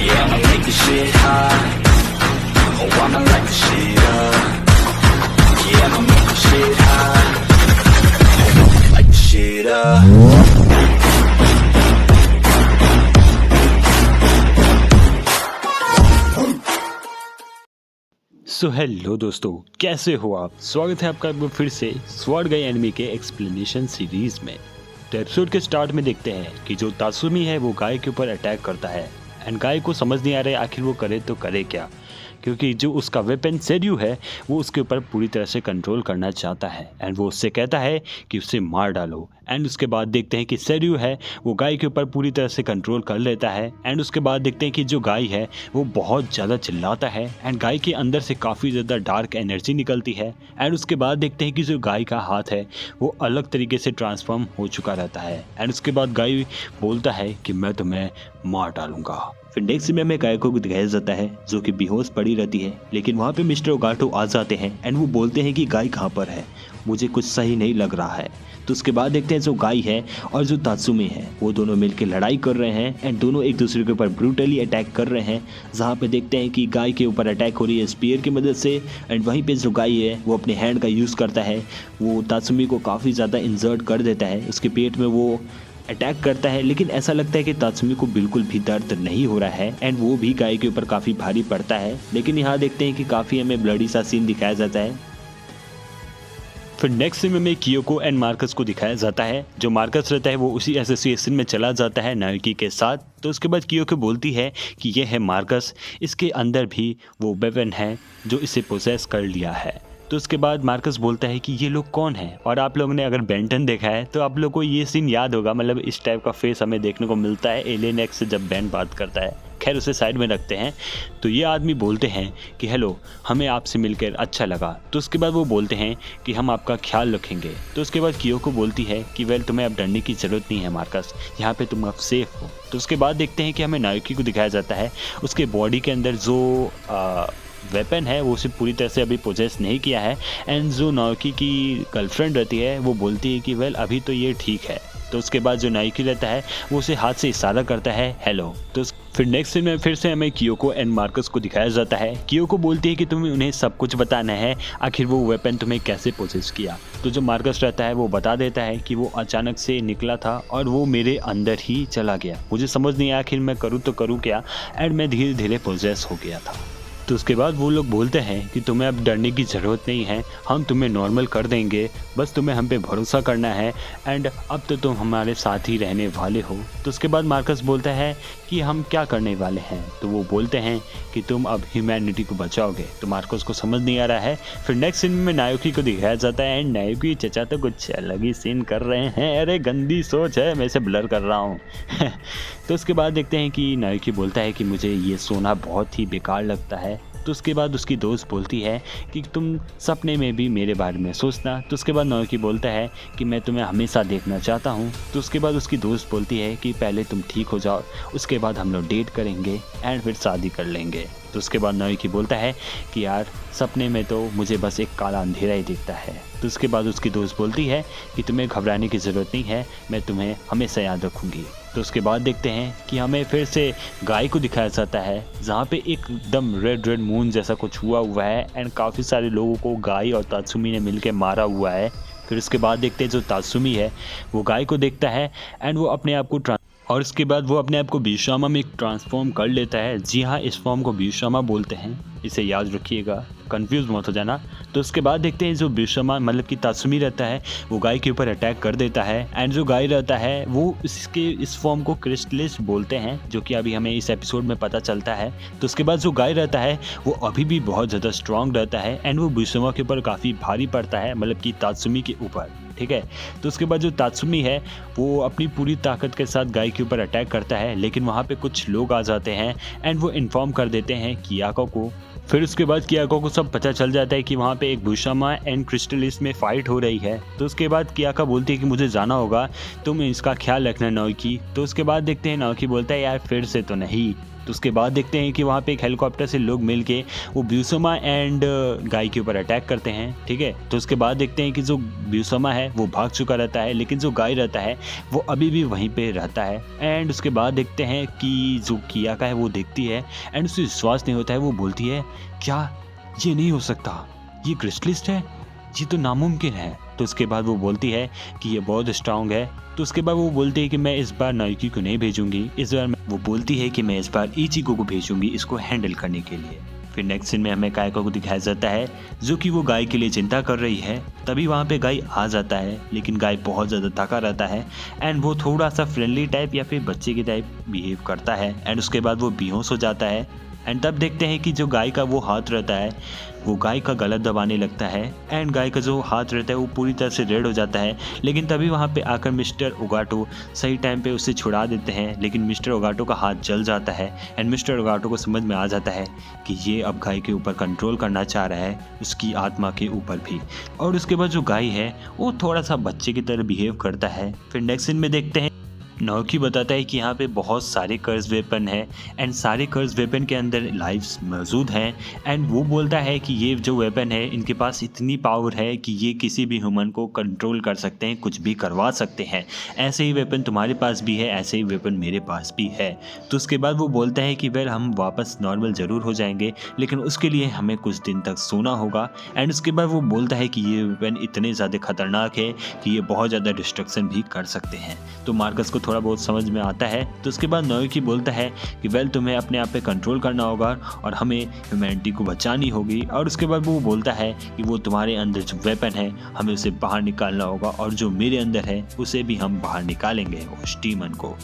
Yeah, I'ma make this shit hot. Oh, I'ma light this shit up. Yeah, I'ma make this shit hot. Oh, I'ma light this shit up. So hello दोस्तों, कैसे हो आप। स्वागत है आपका फिर से स्वॉर्ड गाई एनिमे के एक्सप्लेनेशन सीरीज में। तो एपिसोड के स्टार्ट में देखते हैं कि जो तात्सुमी है वो गाय के ऊपर अटैक करता है एंड गाय को समझ नहीं आ रहा है आखिर वो करे तो करे क्या, क्योंकि जो उसका वेपन सेड्यू है वो उसके ऊपर पूरी तरह से कंट्रोल करना चाहता है एंड वो उससे कहता है कि उसे मार डालो। एंड उसके बाद देखते हैं कि सेड्यू है वो गाय के ऊपर पूरी तरह से कंट्रोल कर लेता है एंड उसके बाद देखते हैं कि जो गाय है वो बहुत ज़्यादा चिल्लाता है एंड गाय के अंदर से काफ़ी ज़्यादा डार्क एनर्जी निकलती है एंड उसके बाद देखते हैं कि जो गाय का हाथ है वो अलग तरीके से ट्रांसफॉर्म हो चुका रहता है एंड उसके बाद गाय बोलता है कि मैं तुम्हें मार डालूंगा। फिर नेक्स्ट में हमें गाय को दिखाया जाता है जो कि बेहोश पड़ी रहती है, लेकिन वहाँ पे मिस्टर ओगाटो आ जाते हैं एंड वो बोलते हैं कि गाय कहाँ पर है, मुझे कुछ सही नहीं लग रहा है। तो उसके बाद देखते हैं जो गाय है और जो तात्सुमी है वो दोनों मिलकर लड़ाई कर रहे हैं एंड दोनों एक दूसरे के ऊपर ब्रूटली अटैक कर रहे हैं। जहाँ पे देखते हैं कि गाय के ऊपर अटैक हो रही है स्पीयर की मदद से एंड वहीं पे जो गाय है वो अपने हैंड का यूज़ करता है, वो तात्सुमी को काफ़ी ज़्यादा इंजर्ड कर देता है, उसके पेट में वो अटैक करता है। लेकिन ऐसा लगता है कि तात्सुमी को बिल्कुल भी दर्द नहीं हो रहा है एंड वो भी गाय के ऊपर काफ़ी भारी पड़ता है। लेकिन यहाँ देखते हैं कि काफ़ी हमें ब्लडी सा सीन दिखाया जाता है। फिर नेक्स्ट सीन में कियोको एंड मार्कस को दिखाया जाता है। जो मार्कस रहता है वो उसी एसोसिएशन में चला जाता है नायोकी के साथ। तो उसके बाद कियोको बोलती है कि ये है मार्कस, इसके अंदर भी वो वेपन है जो इसे पोसेस कर लिया है। तो उसके बाद मार्कस बोलता है कि ये लोग कौन हैं, और आप लोगों ने अगर बेंटन देखा है तो आप लोगों को ये सीन याद होगा, मतलब इस टाइप का फेस हमें देखने को मिलता है एलियन एक्स से जब बेन बात करता है। खैर उसे साइड में रखते हैं। तो ये आदमी बोलते हैं कि हेलो, हमें आपसे मिलकर अच्छा लगा। तो उसके बाद वो बोलते हैं कि हम आपका ख्याल रखेंगे। तो उसके बाद कियोको बोलती है कि वेल तुम्हें अब डरने की ज़रूरत नहीं है मार्कस, यहाँ पे तुम अब सेफ हो। तो उसके बाद देखते हैं कि हमें नायोकी को दिखाया जाता है, उसके बॉडी के अंदर जो वेपन है वो उसे पूरी तरह से अभी पोजेस नहीं किया है एंड जो नायोकी की गर्लफ्रेंड रहती है वो बोलती है कि वेल अभी तो ये ठीक है। तो उसके बाद जो नायोकी रहता है वो उसे हाथ से इशारा करता है हेलो। तो फिर नेक्स्ट सीन में फिर से हमें कियोको एंड मार्कस को दिखाया जाता है। कियोको बोलती है कि तुम्हें उन्हें सब कुछ बताना है, आखिर वो वेपन तुम्हें कैसे पोजेस किया। तो जो मार्कस रहता है वो बता देता है कि वो अचानक से निकला था और वो मेरे अंदर ही चला गया, मुझे समझ नहीं आया आखिर मैं करूँ तो करूँ क्या, एंड मैं धीरे धीरे पोजेस हो गया था। तो उसके बाद वो लोग बोलते हैं कि तुम्हें अब डरने की ज़रूरत नहीं है, हम तुम्हें नॉर्मल कर देंगे, बस तुम्हें हम पे भरोसा करना है एंड अब तो तुम हमारे साथ ही रहने वाले हो। तो उसके बाद मार्कस बोलता है कि हम क्या करने वाले हैं। तो वो बोलते हैं कि तुम अब ह्यूमैनिटी को बचाओगे। तो मार्कस को समझ नहीं आ रहा है। फिर नेक्स्ट सीन में नायोकी को दिखाया जाता है एंड नायोकी चचा तो कुछ अलग ही सीन कर रहे हैं, अरे गंदी सोच है, मैं इसे ब्लर कर रहा हूँ। तो उसके बाद देखते हैं कि नायोकी बोलता है कि मुझे ये सोना बहुत ही बेकार लगता है। तो उसके बाद उसकी दोस्त बोलती है कि तुम सपने में भी मेरे बारे में सोचना। तो उसके बाद नायोकी बोलता है कि मैं तुम्हें हमेशा देखना चाहता हूँ। तो उसके बाद उसकी दोस्त बोलती है कि पहले तुम ठीक हो जाओ, उसके बाद हम लोग डेट करेंगे एंड फिर शादी कर लेंगे। तो उसके बाद नायोकी बोलता है कि यार सपने में तो मुझे बस एक काला अंधेरा ही दिखता है। तो उसके बाद उसकी दोस्त बोलती है कि तुम्हें घबराने की ज़रूरत नहीं है, मैं तुम्हें हमेशा याद रखूँगी। तो उसके बाद देखते हैं कि हमें फिर से गाय को दिखाया जाता है, जहाँ पे एकदम रेड मून जैसा कुछ हुआ है एंड काफ़ी सारे लोगों को गाय और तात्सुमी ने मिलकर मारा हुआ है। फिर उसके बाद देखते हैं जो तात्सुमी है वो गाय को देखता है एंड वो अपने आप को और इसके बाद वो अपने आप को बीशामा में ट्रांसफॉर्म कर लेता है। जी हाँ, इस फॉर्म को बीशामा बोलते हैं, इसे याद रखिएगा, कंफ्यूज मत हो जाना। तो उसके बाद देखते हैं जो बीशामा मतलब कि तात्सुमी रहता है वो गाय के ऊपर अटैक कर देता है एंड जो गाय रहता है वो इसके इस फॉर्म को क्रिस्टलिस बोलते हैं, जो कि अभी हमें इस एपिसोड में पता चलता है। तो उसके बाद जो गाय रहता है वो अभी भी बहुत ज़्यादा स्ट्रॉन्ग रहता है एंड वो बीशामा के ऊपर काफ़ी भारी पड़ता है, मतलब कि तात्सुमी के ऊपर, ठीक है। तो उसके बाद जो तात्सुमी है वो अपनी पूरी ताकत के साथ गाय के ऊपर अटैक करता है, लेकिन वहाँ पे कुछ लोग आ जाते हैं एंड वो इन्फॉर्म कर देते हैं कियाको को। फिर उसके बाद कियाको को सब पता चल जाता है कि वहाँ पे एक बीशामा एंड क्रिस्टलिस में फ़ाइट हो रही है। तो उसके बाद कियाको बोलती है कि मुझे जाना होगा, तुम इसका ख्याल रखना नायोकी। तो उसके बाद देखते हैं नायोकी बोलता है यार फिर से तो नहीं, तो उसके बाद देखते हैं कि वहाँ पे एक हेलीकॉप्टर से लोग मिलके वो ब्यूसोमा एंड गाय के ऊपर अटैक करते हैं, ठीक है। तो उसके बाद देखते हैं कि जो ब्यूसोमा है वो भाग चुका रहता है, लेकिन जो गाय रहता है वो अभी भी वहीं पे रहता है। एंड उसके बाद देखते हैं कि जो किया का है वो देखती है एंड उसे विश्वास नहीं होता है। वो बोलती है क्या ये नहीं हो सकता, ये क्रिस्टलिस्ट है, ये तो नामुमकिन है। तो उसके बाद वो बोलती है कि ये बहुत स्ट्रांग है। तो उसके बाद वो बोलती है कि मैं इस बार नाइकी को नहीं भेजूंगी, इस बार वो बोलती है कि मैं इस बार इचिको को भेजूंगी इसको हैंडल करने के लिए। फिर नेक्स्ट सीन में हमें कायको को दिखाया जाता है जो कि वो गाय के लिए चिंता कर रही है। तभी वहाँ पे गाय आ जाता है, लेकिन गाय बहुत ज़्यादा थका रहता है एंड वो थोड़ा सा फ्रेंडली टाइप या फिर बच्चे की टाइप बिहेव करता है एंड उसके बाद वो बेहोश हो जाता है। एंड तब देखते हैं कि जो गाय का वो हाथ रहता है वो गाय का गला दबाने लगता है एंड गाय का जो हाथ रहता है वो पूरी तरह से रेड हो जाता है। लेकिन तभी वहाँ पे आकर मिस्टर ओगाटो सही टाइम पे उसे छुड़ा देते हैं, लेकिन मिस्टर ओगाटो का हाथ जल जाता है एंड मिस्टर ओगाटो को समझ में आ जाता है कि ये अब गाय के ऊपर कंट्रोल करना चाह रहा है, उसकी आत्मा के ऊपर भी। और उसके बाद जो गाय है वो थोड़ा सा बच्चे की तरह बिहेव करता है। फिर नेक्स्ट सीन में देखते हैं नाओकी बताता है कि यहाँ पे बहुत सारे कर्स वेपन है एंड सारे कर्स वेपन के अंदर लाइव्स मौजूद हैं एंड वो बोलता है कि ये जो वेपन है इनके पास इतनी पावर है कि ये किसी भी ह्यूमन को कंट्रोल कर सकते हैं, कुछ भी करवा सकते हैं। ऐसे ही वेपन तुम्हारे पास भी है, ऐसे ही वेपन मेरे पास भी है। तो उसके बाद वो बोलता है कि वेल हम वापस नॉर्मल ज़रूर हो जाएंगे, लेकिन उसके लिए हमें कुछ दिन तक सोना होगा। एंड उसके बाद वो बोलता है कि ये वेपन इतने ज़्यादा खतरनाक है कि ये बहुत ज़्यादा डिस्ट्रक्शन भी कर सकते हैं। तो मार्कस को थोड़ा बहुत समझ में आता है। तो उसके बाद नाओकी बोलता है कि वेल तुम्हें अपने आप पे कंट्रोल करना होगा और हमें ह्यूमैनिटी को बचानी होगी। और उसके बाद वो बोलता है कि वो तुम्हारे अंदर जो वेपन है हमें उसे बाहर निकालना होगा और जो मेरे अंदर है उसे भी हम बाहर निकालेंगे उस डीमन को,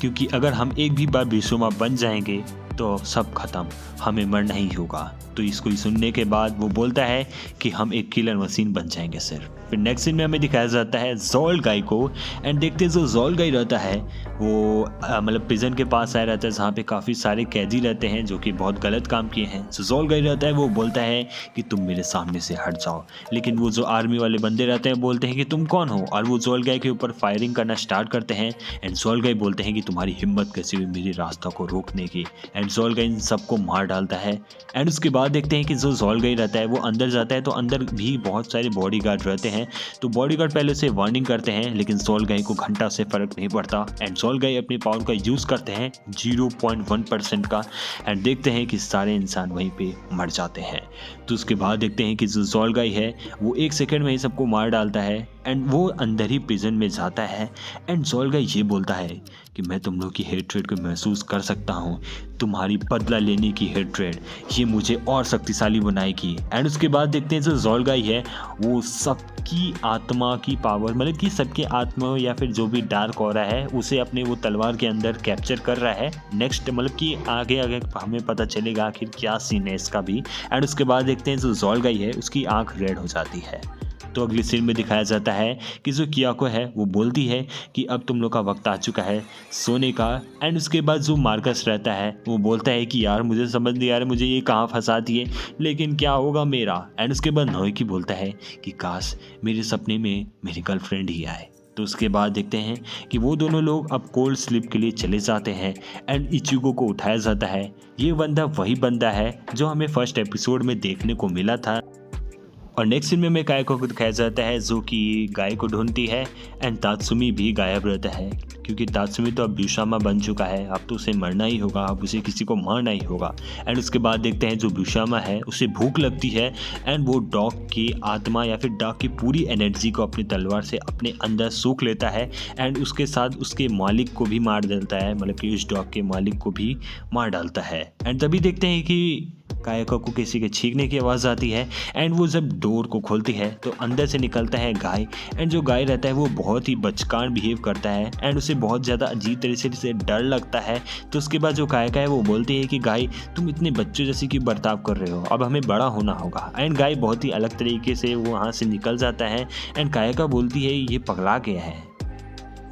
क्योंकि अगर हम एक भी बार ब्यूसोमा बन जाएंगे तो सब खत्म, हमें मरना ही होगा। तो इसको सुनने के बाद वो बोलता है कि हम एक किलर मशीन बन जाएंगे सिर्फ। फिर नेक्स्ट सीन में हमें दिखाया जाता है जोल गाय को एंड देखते हैं जो जोल गाय रहता है वो मतलब प्रिजन के पास आया रहता है जहाँ पे काफ़ी सारे कैदी रहते हैं जो कि बहुत गलत काम किए हैं। जो जोल गाय रहता है वो बोलता है कि तुम मेरे सामने से हट जाओ, लेकिन वो जो आर्मी वाले बंदे रहते हैं बोलते हैं कि तुम कौन हो, और वो जोल गाय के ऊपर फायरिंग करना स्टार्ट करते हैं। एंड जोल गाय बोलते हैं कि तुम्हारी हिम्मत कैसी हुई मेरे रास्ता को रोकने की। एंड जोल गाय इन सबको मार डालता है। एंड उसके बाद देखते हैं कि जो जोल गाय रहता है वो अंदर जाता है, तो अंदर भी बहुत सारे बॉडीगार्ड रहते हैं। तो बॉडीगार्ड पहले से वार्निंग करते हैं, लेकिन जोल गाय को घंटा से फर्क नहीं पड़ता एंड जोल गाय अपनी पावर का यूज़ करते हैं 0.1% का एंड देखते हैं कि सारे इंसान वहीं पे मर जाते हैं। तो उसके बाद देखते हैं कि जो जोल गाय है वो 1 सेकंड में ही सबको मार डालता है एंड वो अंदर ही प्रिजन में जाता है। एंड जोल गाय ये बोलता है कि मैं तुम लोग की हेट्रेड को महसूस कर सकता हूँ, तुम्हारी बदला लेने की हेट्रेड ये मुझे और शक्तिशाली बनाएगी। एंड उसके बाद देखते हैं जो जोल गाय है वो सबकी आत्मा की पावर, मतलब कि सबके आत्मा या फिर जो भी डार्क ऑरा है उसे अपने वो तलवार के अंदर कैप्चर कर रहा है। नेक्स्ट मतलब कि आगे आगे हमें पता चलेगा आखिर क्या सीन है इसका भी। एंड उसके बाद देखते हैं जो जोल गाय है उसकी आँख रेड हो जाती है। तो अगली सीन में दिखाया जाता है कि जो कियाको है वो बोलती है कि अब तुम लोग का वक्त आ चुका है सोने का। एंड उसके बाद जो मार्कस रहता है वो बोलता है कि यार मुझे समझ नहीं आ रहा मुझे ये कहाँ फंसाती है, लेकिन क्या होगा मेरा। एंड उसके बाद नाओकी बोलता है कि काश मेरे सपने में मेरी गर्लफ्रेंड ही आए। तो उसके बाद देखते हैं कि वो दोनों लोग अब कोल्ड स्लीप के लिए चले जाते हैं एंड इचिगो को उठाया जाता है। ये बंदा वही बंदा है जो हमें फर्स्ट एपिसोड में देखने को मिला था। और नेक्स्ट सीन में हमें कायको को दिखाया जाता है जो कि गाय को ढूंढती है एंड तात्सुमी भी गायब रहता है, क्योंकि तात्सुमी तो अब ब्यूसामा बन चुका है, अब तो उसे मरना ही होगा, अब उसे किसी को मारना ही होगा। एंड उसके बाद देखते हैं जो ब्यूसामा है उसे भूख लगती है एंड वो डॉग की आत्मा या फिर डॉग की पूरी एनर्जी को अपनी तलवार से अपने अंदर सूख लेता है एंड उसके साथ उसके मालिक को भी मार देता है, मतलब कि उस डॉग के मालिक को भी मार डालता है। एंड तभी देखते हैं कि कायको को किसी के छींकने की आवाज़ आती है एंड वो जब डोर को खोलती है तो अंदर से निकलता है गाय। एंड जो गाय रहता है वो बहुत ही बचकान बिहेव करता है एंड उसे बहुत ज़्यादा अजीब तरीके से डर लगता है। तो उसके बाद जो कायका है वो बोलती है कि गाय तुम इतने बच्चों जैसे क्यों बर्ताव कर रहे हो, अब हमें बड़ा होना होगा। एंड गाय बहुत ही अलग तरीके से वो वहाँ से निकल जाता है एंड कायका बोलती है ये पगला गया है।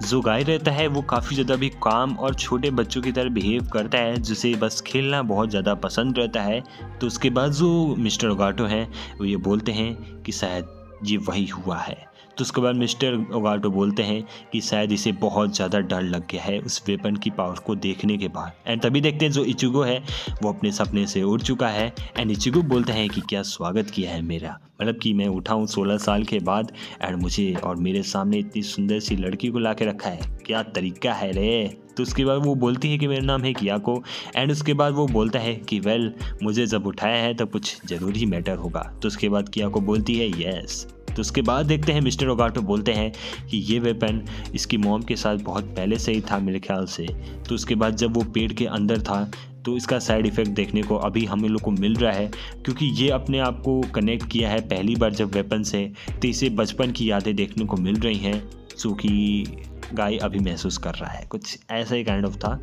जो गाय रहता है वो काफ़ी ज़्यादा भी काम और छोटे बच्चों की तरह बिहेव करता है, जिसे बस खेलना बहुत ज़्यादा पसंद रहता है। तो उसके बाद जो मिस्टर ओगाटो हैं वो ये बोलते हैं कि शायद ये वही हुआ है। तो उसके बाद मिस्टर ओगाटो बोलते हैं कि शायद इसे बहुत ज़्यादा डर लग गया है उस वेपन की पावर को देखने के बाद। एंड तभी देखते हैं जो इचिगो है वो अपने सपने से उड़ चुका है। एंड इचिगो बोलते हैं कि क्या स्वागत किया है मेरा, मतलब कि मैं उठा हूँ 16 साल के बाद एंड मुझे और मेरे सामने इतनी सुंदर सी लड़की को ला के रखा है, क्या तरीका है रे। तो उसके बाद वो बोलती है कि मेरा नाम है कियाको। एंड उसके बाद वो बोलता है कि वेल मुझे जब उठाया है तो कुछ ज़रूर ही मैटर होगा। तो उसके बाद कियाको बोलती है यस। तो उसके बाद देखते हैं मिस्टर ओगाटो बोलते हैं कि ये वेपन इसकी मॉम के साथ बहुत पहले से ही था मेरे ख्याल से। तो उसके बाद जब वो पेड़ के अंदर था तो इसका साइड इफ़ेक्ट देखने को अभी हम लोग को मिल रहा है, क्योंकि ये अपने आप को कनेक्ट किया है पहली बार जब वेपन से, तो इसे बचपन की यादें देखने को मिल रही हैं जो कि गाय अभी महसूस कर रहा है, कुछ ऐसा ही काइंड ऑफ था।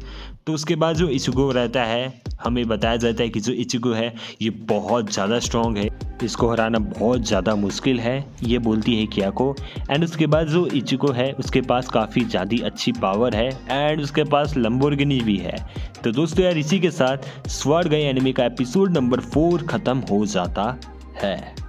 तो उसके बाद जो इचिगो रहता है हमें बताया जाता है कि जो इचिगो है ये बहुत ज़्यादा स्ट्रॉन्ग है, इसको हराना बहुत ज़्यादा मुश्किल है, ये बोलती है कियाको। एंड उसके बाद जो इचिगो है उसके पास काफ़ी ज़्यादा अच्छी पावर है एंड उसके पास लंबोर्गिनी भी है। तो दोस्तों यार इसी के साथ स्वॉर्ड गाई एनिमे का एपिसोड नंबर 4 ख़त्म हो जाता है।